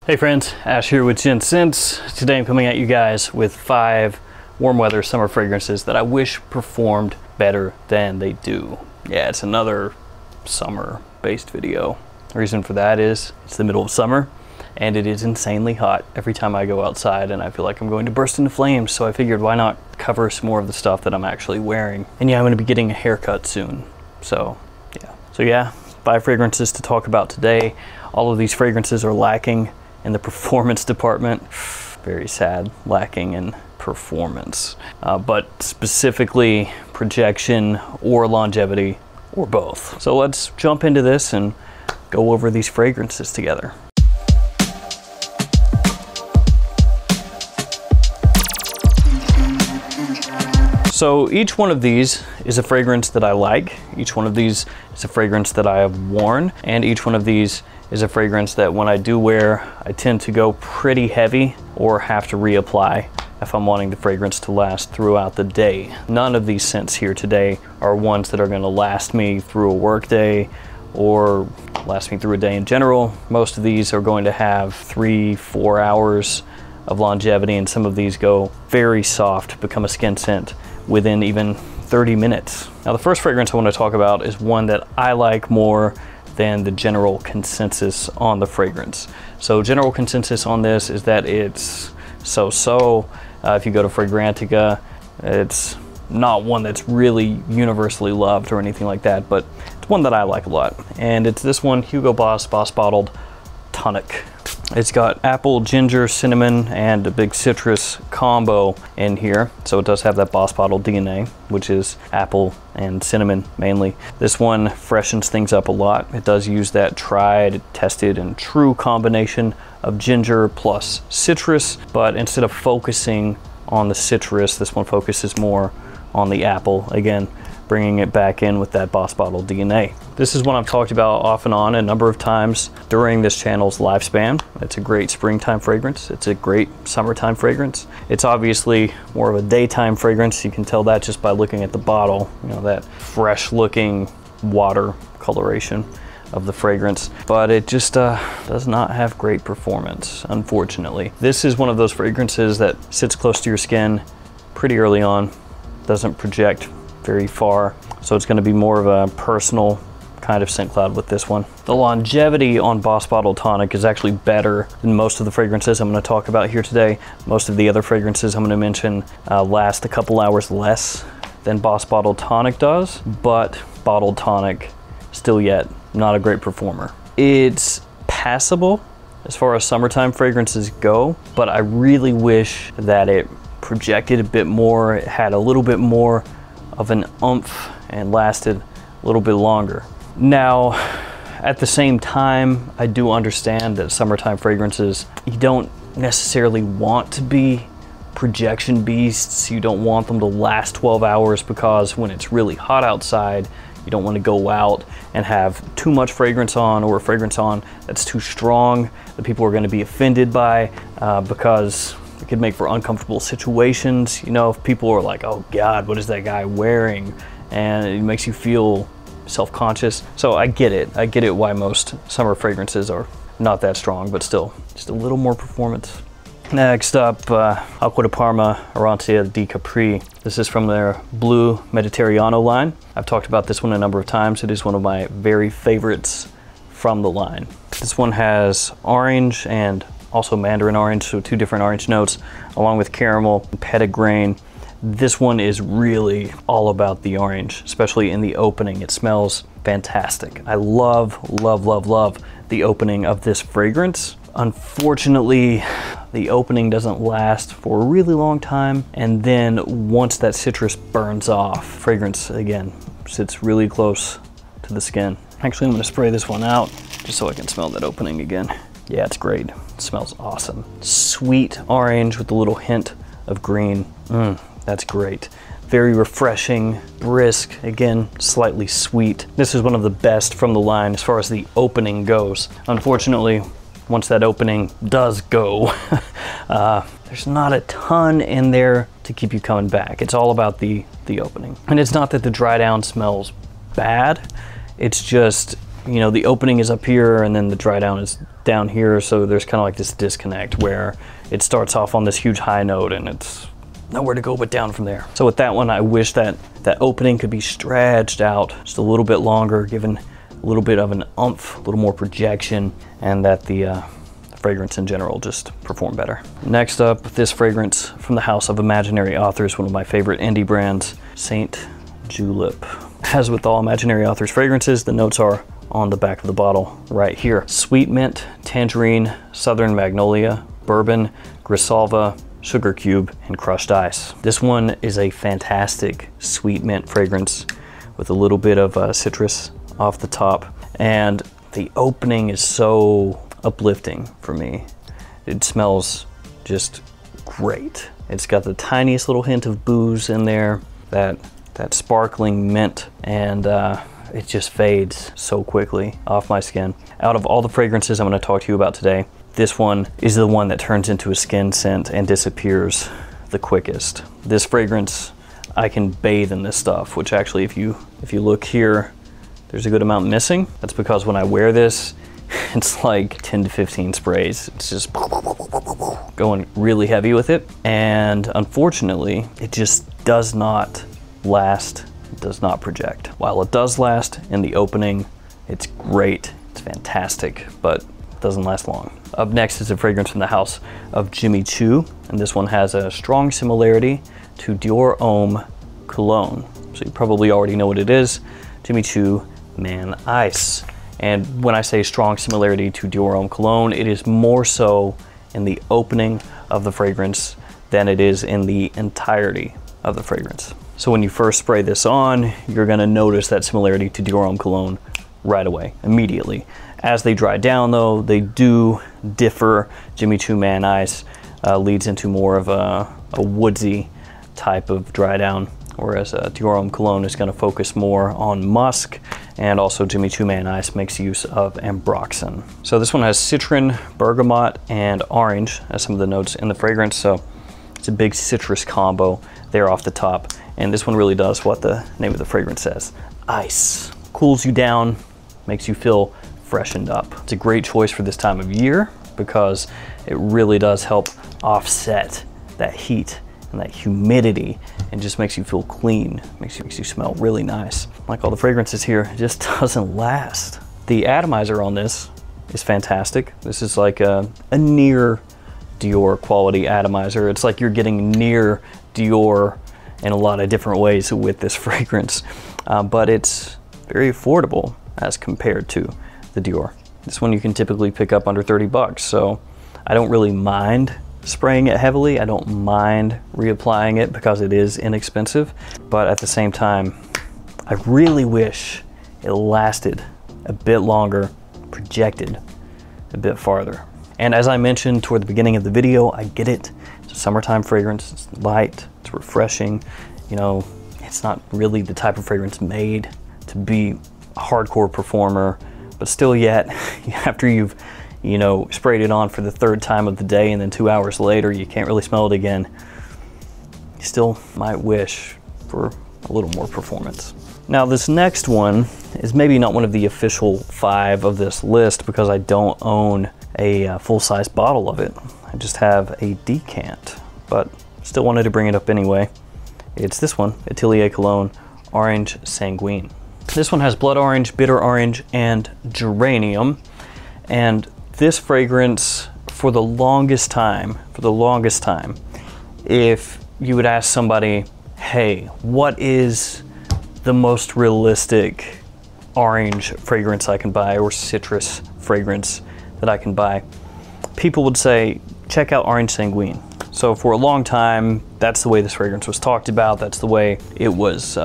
Hey friends, Ash here with Gents. Today I'm coming at you guys with 5 warm weather summer fragrances that I wish performed better than they do. Yeah, it's another summer based video. The reason for that is it's the middle of summer and it is insanely hot every time I go outside and I feel like I'm going to burst into flames, so I figured why not cover some more of the stuff that I'm actually wearing. And yeah, I'm going to be getting a haircut soon. So yeah, 5 fragrances to talk about today. All of these fragrances are lacking in the performance department. Very sad, lacking in performance, but specifically projection or longevity or both. So let's jump into this and go over these fragrances together. So each one of these is a fragrance that I like. Each one of these is a fragrance that I have worn, and each one of these is a fragrance that when I do wear, I tend to go pretty heavy or have to reapply if I'm wanting the fragrance to last throughout the day. None of these scents here today are ones that are going to last me through a work day or last me through a day in general. Most of these are going to have 3-4 hours of longevity, and some of these go very soft, become a skin scent within even 30 minutes. Now the first fragrance I want to talk about is one that I like more than the general consensus on the fragrance. So general consensus on this is that it's so-so. If you go to Fragrantica, it's not one that's really universally loved or anything like that, but it's one that I like a lot. And it's this one, Hugo Boss Bottled Tonic. It's got apple, ginger, cinnamon, and a big citrus combo in here. So it does have that Boss Bottled DNA, which is apple and cinnamon mainly. This one freshens things up a lot. It does use that tried, tested, and true combination of ginger plus citrus, but instead of focusing on the citrus, this one focuses more on the apple. Again, bringing it back in with that Boss Bottled DNA. This is one I've talked about off and on a number of times during this channel's lifespan. It's a great springtime fragrance. It's a great summertime fragrance. It's obviously more of a daytime fragrance. You can tell that just by looking at the bottle, you know, that fresh looking water coloration of the fragrance, but it just does not have great performance, unfortunately. This is one of those fragrances that sits close to your skin pretty early on, doesn't project very far, so it's going to be more of a personal kind of scent cloud with this one. The longevity on Boss Bottled Tonic is actually better than most of the fragrances I'm going to talk about here today. Most of the other fragrances I'm going to mention last a couple hours less than Boss Bottled Tonic does, but Bottled Tonic still yet not a great performer. It's passable as far as summertime fragrances go, but I really wish that it projected a bit more, it had a little bit more of an oomph and lasted a little bit longer. Now, at the same time, I do understand that summertime fragrances, you don't necessarily want to be projection beasts. You don't want them to last 12 hours because when it's really hot outside, you don't want to go out and have too much fragrance on, or a fragrance on that's too strong that people are going to be offended by, because it could make for uncomfortable situations. You know, if people are like, oh God, what is that guy wearing? And it makes you feel self-conscious. So I get it why most summer fragrances are not that strong, but still just a little more performance. Next up, Acqua de Parma Oriontia di Capri. This is from their Blue Mediterraneo line. I've talked about this one a number of times. It is one of my very favorites from the line. This one has orange and also mandarin orange, so 2 different orange notes, along with caramel and petitgrain. This one is really all about the orange, especially in the opening. It smells fantastic. I love the opening of this fragrance. Unfortunately, the opening doesn't last for a really long time, and then once that citrus burns off, fragrance again sits really close to the skin. Actually, I'm going to spray this one out just so I can smell that opening again. Yeah, it's great. It smells awesome. Sweet orange with a little hint of green. That's great. Very refreshing, brisk, again, slightly sweet. This is one of the best from the line as far as the opening goes. Unfortunately, once that opening does go, there's not a ton in there to keep you coming back. It's all about the opening. And it's not that the dry down smells bad. It's just you know, the opening is up here and then the dry down is down here. So there's kind of like this disconnect where it starts off on this huge high note and it's nowhere to go but down from there. So with that one, I wish that that opening could be stretched out just a little bit longer, given a little bit of an oomph, a little more projection, and that the fragrance in general just perform better. Next up, this fragrance from the House of Imaginary Authors, one of my favorite indie brands, Saint Julep. As with all Imaginary Authors fragrances, the notes are on the back of the bottle right here. Sweet mint, tangerine, southern magnolia, bourbon, grisalva, sugar cube, and crushed ice. This one is a fantastic sweet mint fragrance with a little bit of citrus off the top, and the opening is so uplifting for me. It smells just great. It's got the tiniest little hint of booze in there, that sparkling mint, and it just fades so quickly off my skin. Out of all the fragrances I'm going to talk to you about today, this one is the one that turns into a skin scent and disappears the quickest. This fragrance, I can bathe in this stuff, which actually if you look here, there's a good amount missing. That's because when I wear this, it's like 10 to 15 sprays. It's just going really heavy with it. And unfortunately, it just does not last, it does not project. While it does last in the opening, it's great, it's fantastic, but it doesn't last long. Up next is a fragrance from the House of Jimmy Choo, and this one has a strong similarity to Dior Homme cologne. So you probably already know what it is, Jimmy Choo Man Ice. And when I say strong similarity to Dior Homme cologne, it is more so in the opening of the fragrance than it is in the entirety of the fragrance. So when you first spray this on, you're gonna notice that similarity to Dior Homme cologne right away, immediately. As they dry down though, they do differ. Jimmy Choo Man Ice leads into more of a woodsy type of dry down, whereas Dior Homme cologne is gonna focus more on musk, and also Jimmy Choo Man Ice makes use of ambroxan. So this one has citron, bergamot, and orange as some of the notes in the fragrance, so it's a big citrus combo there off the top. And this one really does what the name of the fragrance says, ice. Cools you down, makes you feel freshened up. It's a great choice for this time of year because it really does help offset that heat and that humidity and just makes you feel clean, makes you smell really nice. Like all the fragrances here, it just doesn't last. The atomizer on this is fantastic. This is like a near Dior quality atomizer. It's like you're getting near Dior in a lot of different ways with this fragrance, but it's very affordable as compared to the Dior. This one you can typically pick up under 30 bucks, so I don't really mind spraying it heavily. I don't mind reapplying it because it is inexpensive, but at the same time, I really wish it lasted a bit longer, projected a bit farther. And as I mentioned toward the beginning of the video, I get it. It's a summertime fragrance, it's light, it's refreshing. You know, it's not really the type of fragrance made to be a hardcore performer, but still yet, after you've, you know, sprayed it on for the third time of the day and then 2 hours later, you can't really smell it again, you still might wish for a little more performance. Now this next one is maybe not one of the official 5 of this list because I don't own a full-size bottle of it. I just have a decant, but still wanted to bring it up anyway. It's this one, Atelier Cologne Orange Sanguine. This one has blood orange, bitter orange, and geranium. And this fragrance, for the longest time, if you would ask somebody, hey, what is the most realistic orange fragrance I can buy or citrus fragrance that I can buy, people would say, check out Orange Sanguine. So for a long time, that's the way this fragrance was talked about. That's the way it was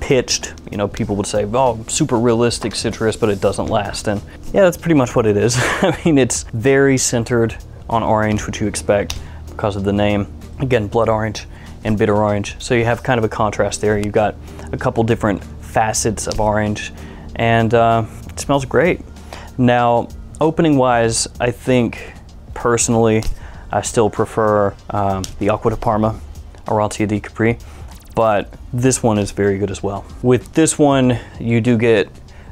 pitched. You know, people would say, oh, super realistic citrus, but it doesn't last. And yeah, that's pretty much what it is. I mean, it's very centered on orange, which you expect because of the name. Again, blood orange and bitter orange. So you have kind of a contrast there. You've got a couple different facets of orange, and it smells great. Now, opening wise, I think personally, I still prefer the Acqua de Parma, Oriontia di Capri, but this one is very good as well. With this one, you do get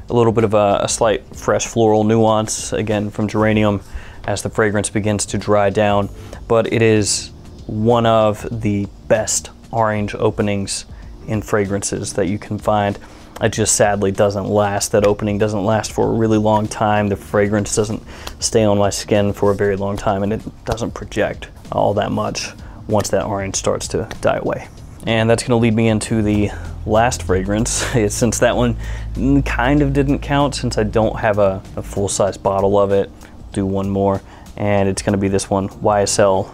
a little bit of a slight fresh floral nuance, again, from geranium as the fragrance begins to dry down. But it is one of the best orange openings in fragrances that you can find. It just sadly doesn't last. That opening doesn't last for a really long time. The fragrance doesn't stay on my skin for a very long time, and it doesn't project all that much once that orange starts to die away. And that's going to lead me into the last fragrance. Since that one kind of didn't count, since I don't have a full-size bottle of it, I'll do one more, and it's going to be this one, YSL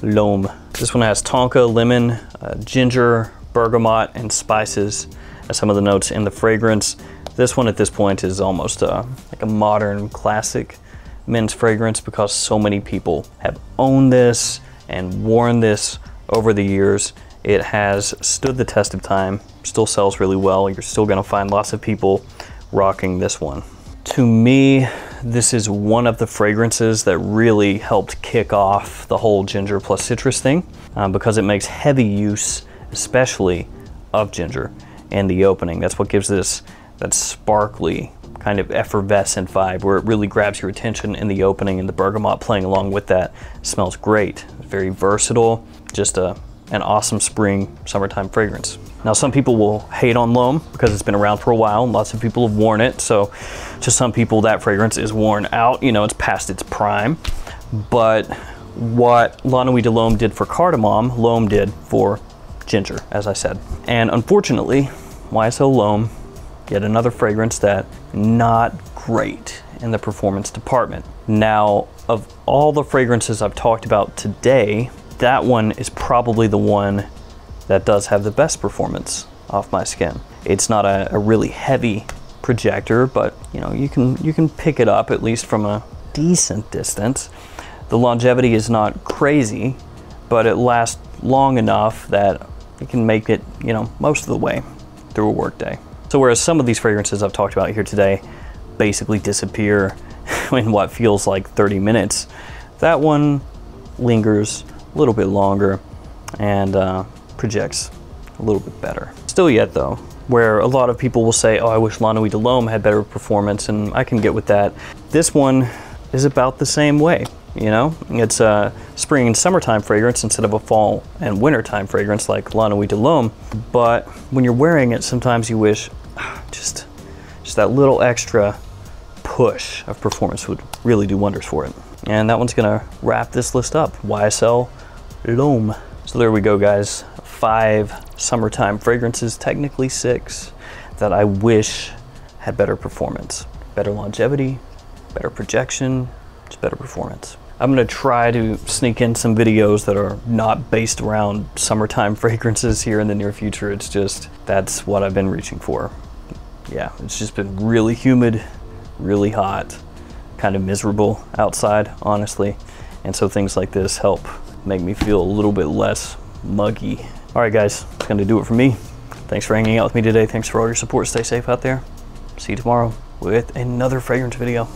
Loam. This one has tonka, lemon, ginger, bergamot, and spices as some of the notes in the fragrance. This one at this point is almost like a modern classic men's fragrance because so many people have owned this and worn this over the years. It has stood the test of time, still sells really well. You're still gonna find lots of people rocking this one. To me, this is one of the fragrances that really helped kick off the whole ginger plus citrus thing because it makes heavy use, especially of ginger in the opening. That's what gives this that sparkly, kind of effervescent vibe where it really grabs your attention in the opening, and the bergamot playing along with that smells great. It's very versatile, just an awesome spring, summertime fragrance. Now, some people will hate on Loam because it's been around for a while and lots of people have worn it. So to some people, that fragrance is worn out, you know, it's past its prime. But what La Nuit de Loam did for cardamom, Loam did for ginger, as I said. And unfortunately, YSL Loam, yet another fragrance that not great in the performance department. Now, of all the fragrances I've talked about today, that one is probably the one that does have the best performance off my skin. It's not a really heavy projector, but you know, you can pick it up at least from a decent distance. The longevity is not crazy, but it lasts long enough that you can make it, you know, most of the way through a work day. So whereas some of these fragrances I've talked about here today basically disappear in what feels like 30 minutes, that one lingers a little bit longer and projects a little bit better. Still yet though, where a lot of people will say, oh, I wish La Nuit de Loam had better performance, and I can get with that. This one is about the same way, you know? It's a spring and summertime fragrance instead of a fall and wintertime fragrance like La Nuit de Loam, but when you're wearing it, sometimes you wish just that little extra push of performance would really do wonders for it. And that one's gonna wrap this list up, YSL Loam. So there we go, guys. 5 summertime fragrances, technically 6, that I wish had better performance. Better longevity, better projection, just better performance. I'm gonna try to sneak in some videos that are not based around summertime fragrances here in the near future. It's just, that's what I've been reaching for. Yeah, it's just been really humid, really hot, kind of miserable outside, honestly. And so things like this help make me feel a little bit less muggy. All right, guys, that's gonna do it for me. Thanks for hanging out with me today. Thanks for all your support. Stay safe out there. See you tomorrow with another fragrance video.